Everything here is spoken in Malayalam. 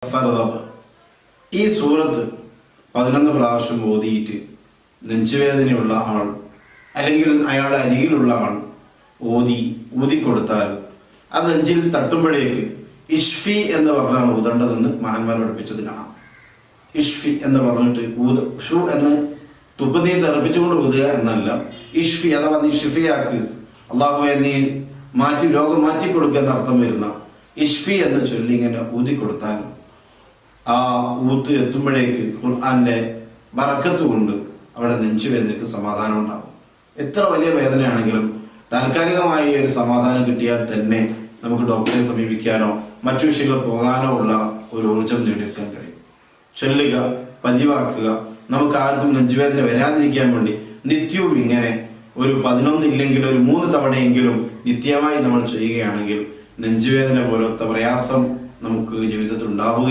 വഫർഗബ്. ഈ സൂറത്ത് 11 പ്രാവശ്യം ഓതിയിട്ട് നെഞ്ചുവേദനയുള്ള ആൾ അല്ലെങ്കിൽ അയാളുടെ അരികിലുള്ള ആൾ ഊതിക്കൊടുത്താൽ ആ നെഞ്ചിൽ തട്ടുമ്പോഴേക്ക് ഇഷ്ഫി എന്ന് പറഞ്ഞാണ് ഊതേണ്ടതെന്ന് മഹാന്മാർ പഠിപ്പിച്ചത് കാണാം. ഇഷ്ഫി എന്ന് പറഞ്ഞിട്ട് ഷു എന്ന് തുപ്പുനീ തെറപ്പിച്ചുകൊണ്ട് ഊതുക എന്നല്ല, ഇഷ്ഫി അഥവാ നീ ഷിഫിയാക്ക്, അള്ളാഹുവെ നീ രോഗം മാറ്റിക്കൊടുക്കുക എന്നർത്ഥം വരുന്ന ഇഷ്ഫി എന്ന് ചൊല്ലി ഇങ്ങനെ ഊതിക്കൊടുത്താൽ ആ ഊത്ത് എത്തുമ്പോഴേക്ക് ഖുർആന്റെ ബറക്കത്ത് കൊണ്ട് അവിടെ നെഞ്ചുവേദനയ്ക്ക് സമാധാനം ഉണ്ടാകും. എത്ര വലിയ വേദനയാണെങ്കിലും താൽക്കാലികമായി ഒരു സമാധാനം കിട്ടിയാൽ തന്നെ നമുക്ക് ഡോക്ടറെ സമീപിക്കാനോ മറ്റു വിഷയങ്ങൾ പോകാനോ ഉള്ള ഒരു ഊർജം നേടിയെടുക്കാൻ കഴിയും. ചൊല്ലുക, പതിവാക്കുക. നമുക്ക് ആർക്കും നെഞ്ചുവേദന വരാതിരിക്കാൻ വേണ്ടി നിത്യവും ഇങ്ങനെ ഒരു 11 ഇല്ലെങ്കിൽ ഒരു 3 തവണയെങ്കിലും നിത്യമായി നമ്മൾ ചെയ്യുകയാണെങ്കിൽ നെഞ്ചുവേദന പോലത്തെ പ്രയാസം നമുക്ക് ജീവിതത്തിൽ ഉണ്ടാവുകയും